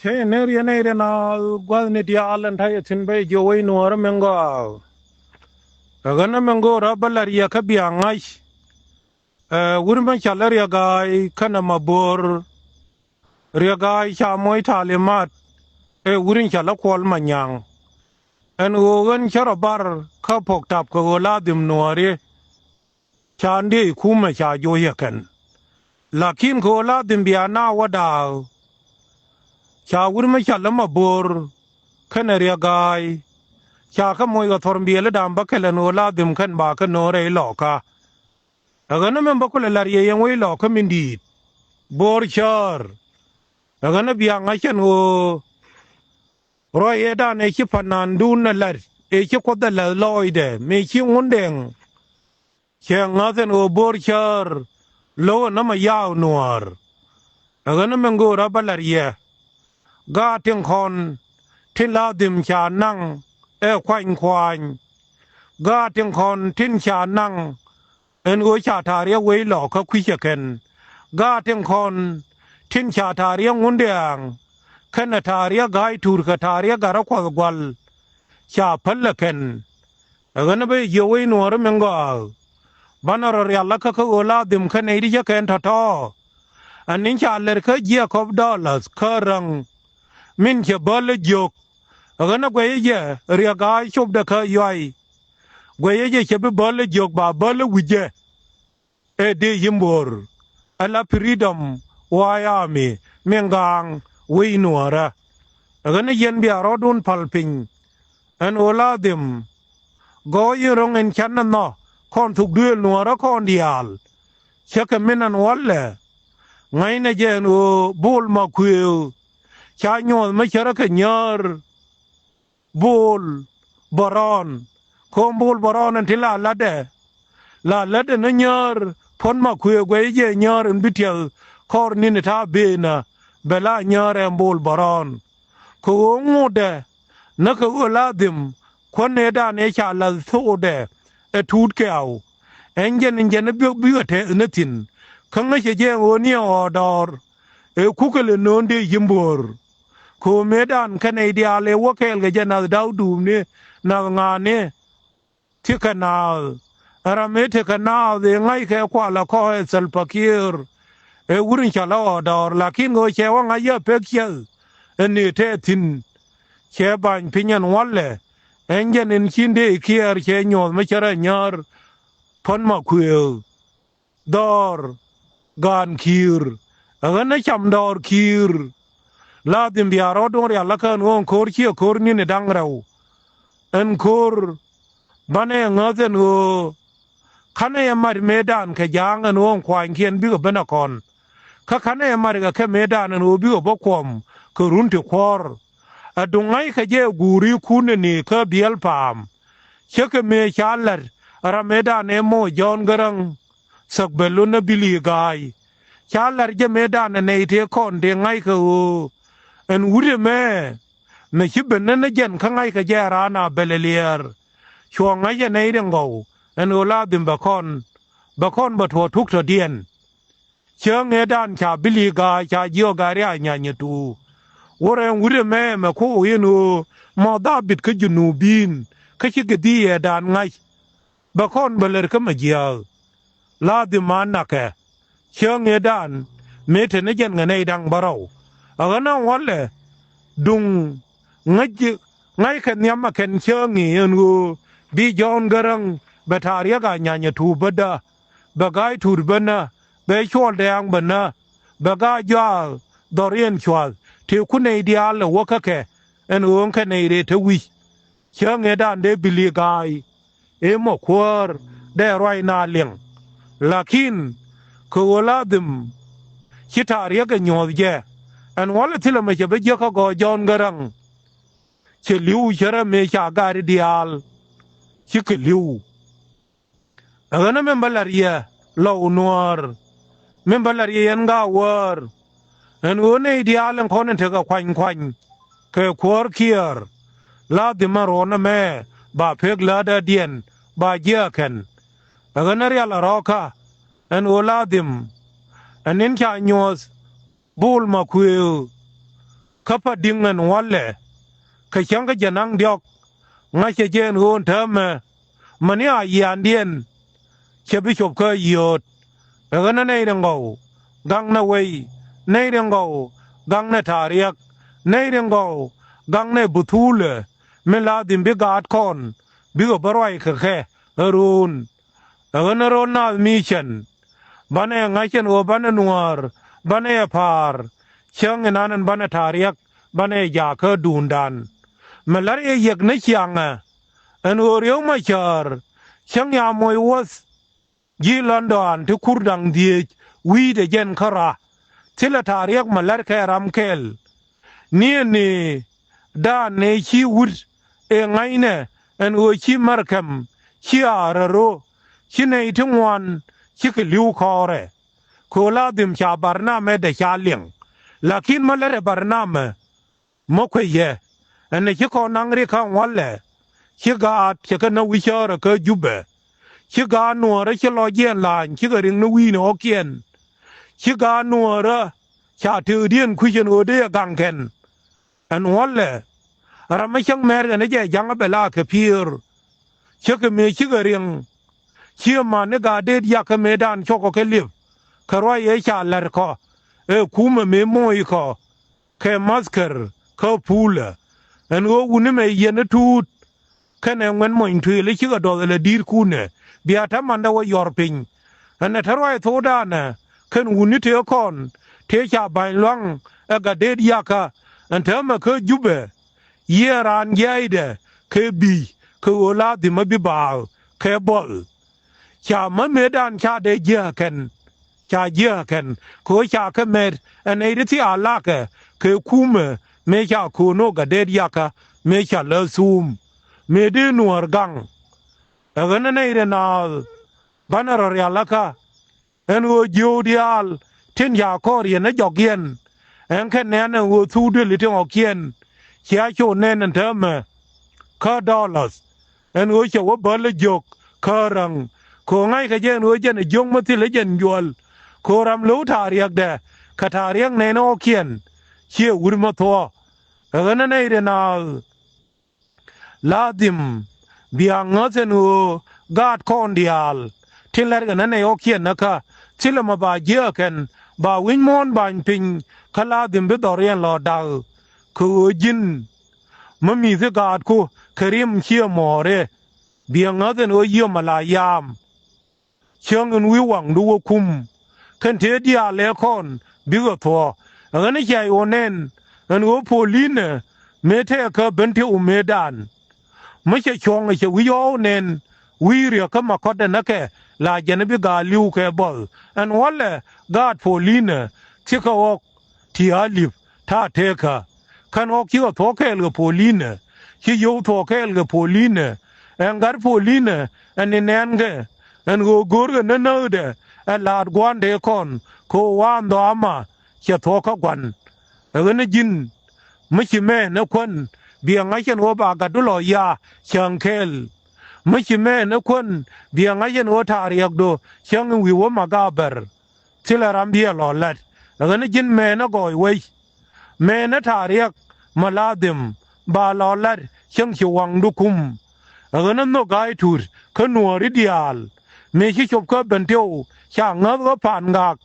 Che nere na gwazne dia alan tay tin bay jowai nuara mengo agana mengo rabalar ya kabiya ngai wurman chalar ya gai kana mabor ya gai cha moy talimat wurin chala kwal manyang en wogan charabar ka pok tap ko ladim nuare chande kuma cha joyakan lakin ko ladim biya na wada cha wurma chala mabor kana ya gai cha ka moy ga thorbiele dam bakela no ladim kan ba ka no re loka agana men bakula lariye yan way loka mindi bor char agana biya ngachen o roye da ne ki panan dun na lar e ki ko da la loide me ki ngundeng che ngazen o bor char lo na ma yaw nuar agana men go rabalariye ga tin kon tin ladim cha nang kwan kwan ga tin kon tin cha nang en o cha taria we lo ka kwichen ga tin kon tin cha taria ngundeng kana taria gai tur ka taria gara kwa gwal cha phallaken agana be yowe nuar mengo banar yalla ka ko la dim khane ri ja ken thato anin cha ler ka je kob dollars karang min che bal jok agana gwe je ri gai chob da ka yoi gwe je che bal jok ba bal wuje de yimbor ala freedom wayami mengang we nuara agana yen bi arodun palping an oladim go yirong en channa no kon thuk duel nuara kon dial chaka minan walle ngai na je no bol ma kwiu cha nyol ma chara ka nyar bol baron kom bol baron an tila lade na nyar pon ma kwiu gwe je nyar en bitel kor ni ta bena bela nyar en bol baron ko ngode na ko oladim konne da ne cha la thode tut keaw engen bi te natin kan ga je o ni odor kukele nonde yimbor ko medan kanaidia le wokel ga jana daudu ne na ngane tikana aramete kana de ngai ke kwala ko salpakir wurin chala odor lakin go chewa ngaya pekyal ni te tin che ban pinyan walle engen in kinde kier che nyol ma chara nyar pon ma kwiel dor gan kir agana cham dor kir ladim biaro dor ya lakan on kor chi kor ni ne dangrau en kor bane ngazen o khane mar medan ke jang an on kwan kien bi go benakon ka khane mar ga ke medan an obi obokom ko runte kor adungai ka je guri kunne ni ka biel pam cheke me chalar rameda ne mo jon garang sak beluna bili gai chalar je medan ne te kon de ngai ko en wure me na chiben ne jen ka ngai ka jara na belelier chwa ngai ne dengo en ola dim bakon ba tho tuk to dien cheng edan cha bili ga cha yo ga ria nya nyetu wure me ma ko yinu ma dabit ka junubin ka chi gedi dan ngai bakon beler ka majia la di manake cheng edan mete ne jen ngane dang barau agana walle dung ngai ka nyama ken cheng yinu bi jon garang bataria ga nya tu bada bagai turbana be chol dang bana baga ja dorien chwal te kunai dia le wakake en on kanai re te wi chang edan de bili gai mo kwar de roi na leng lakin ko waladim chitaria ga nyod je en wala tilama je be je ko go jon garang che liu jara me cha gari dial chike liu agana membalaria lo noir membalaria en ga war en one dialen konen te ga kwan ke kwor kier la di marona me ba peg la da dien ba jeken agana ya la roka en oladim enin cha nyos bul ma kwiu ka pa dingan walle ka changa janang diok nga che jen hon thame mani a yan dien che bishop ka yot ga na nei ngo gang na wei nei ngo gang na tariak nei ngo gang na buthule mela dim bi gat kon bi go barwai ka khe run ga na ron na mission bane nga chen o bane nuar bane par chang nanan bane tariak bane ya ka dun dan melar e yek na changa an oryo ma char chang ya moy was ji london to kurdang die wi de jen khara tila tariak melar ka ramkel ni da ne chi wud e ngai ne an o chi markam chi araro chi nei tungwan chi ke liu khore ko la dim cha barna me de cha liang lakin melar barna me mo kwe ye an ne chi ko nang ri kha walle chi ga chi ka na wi chara ka jube chi ga no ra chi lo yen lan chi ga ring no wi no kien chi ga no ra cha tu dien ku chen o de gang ken an walle ra ma chang mer ne je yang ba la ka pir chi ka me chi ga ring chi ma ne ga de ya ka me dan cho ko ke liv ka ro ye cha lar ko ku me mo i ko ke masker ka pula an o wu ne me ye ne tut kene ngwen mo intui le chi ga do le dir ku ne bia ta man da wa yor pin an ta ro tho da na ken wu ni te kon te cha bai long ga de ya ka an ta ma ka jube ye ran ye de ke bi ke o la di ma bi ba ke bol cha ma me dan cha de ye ken cha ye ken ko cha ka me an ei ti ala ke ku me cha ku no ga de ya ka me cha le sum me de nuar gang agana nei de na banaro ya laka en o jodial tin ya kor ye na jogien en ken ne na o thu de li tin okien chia cho nen en terme ka dollars en o che wo bal jok karang ko ngai ka je no je ne jong ma ti le jen yol ko ram lu ta riak de ka ta riak ne no kien che ur ma tho agana nei de na ladim bianga zenu gad kondial tilar ga nane okien naka tilama ba jeken ba winmon ban pin kala dim be dorian lo dal ku jin mami ze gad ku karim chia more bianga zenu yo malayam changin wi wang du kum kan te dia le kon bi go tho ngane chai onen an go poline mete ka bente umedanไม่ใช่ชงไอ้เฉวิโยเนนวิเรียก็มาคอดนะแกลาเจนบิกาลิวแกบอลอันวันละกาดโพลีนที่เขาออกที่อาลิฟท่าเทคาคันออกที่เขาทอแค่เหลือโพลีนที่โยทอแค่เหลือโพลีนอันกาดโพลีนอันนี้แนนแกอันกูกูร์กันนั่นเด้อันลาดกวนเดคอนโควานดอมาจะทอเขากวนอันนี้ยินไม่ใช่แม่นะคนเบียงไงฉันว่าบากาดุลอยาเชียงเคลไม่ใช่แม่นะคนเบียงไงฉันว่าทาริยกดูเชียงวิวมากาเบอร์ที่ละรำเบียหล่อเล็ดแล้วก็นี่จินแม่นะก่อยไว้แม่นะทาริยกมาลาดิมบาหล่อเล็ดเชียงชิวังดุคุมแล้วก็นั่นนกไก่ถูดขนัวริดิอาลไม่ใช่ชอบก็เป็นเที่ยวช่างเงาก็ผ่านกัก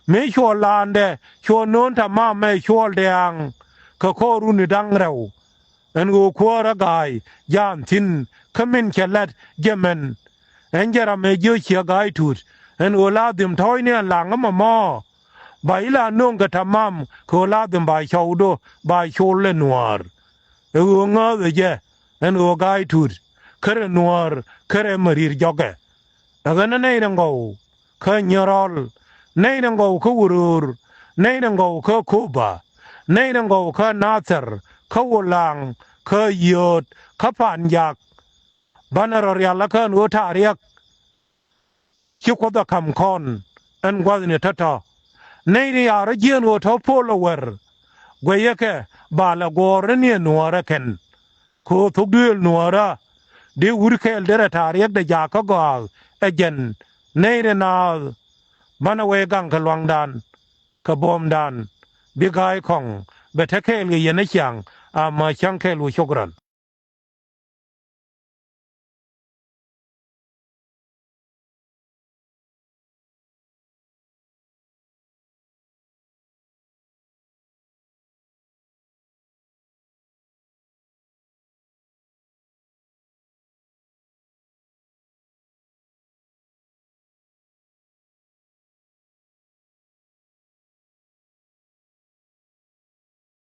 ไม่ชัวลานเดชัวโน้นทำมาไม่ชัวแดงก็ข้อรุนดังเร็วอันกูขวารกายยามทินขมิ้นเฉลัดเยเมนอันจะรำให้เยอะเชียกายถูดอันกูลาดิมถอยเนี่ยหลังก็มาใบลานุ่งกระทำมั่มกูลาดิมใบชาวดูใบโชลเลนัวร์กูงอเลยเจอันกูกายถูดเครนัวร์เครมรีร์จอกแต่ก็นั่นในดังกูเคยรอลในดังกูขวรูร์ในดังกูขคูบะในดังกูขนาเซอร์เขาลังเขาหยดเขาผ่านยักบรรดาเรียลละกันวัวทาเรียกชิวกตะคำคอนอันกว่าเนี่ยทัดท่อในนี้อะไรเยี่ยนวัวท้อโพลเวอร์กวยแค่บาลกอร์เนี่ยนัวระเข็นโคทุกเดือนนัวระเดี๋ยวอุรเคลเดรทาเรียกได้ยาก็กอลเอเจนในเรนาบรรเวกังขลวงดานขบอมดานบิกายของ بتكل ينشان ما شان كلو شكرا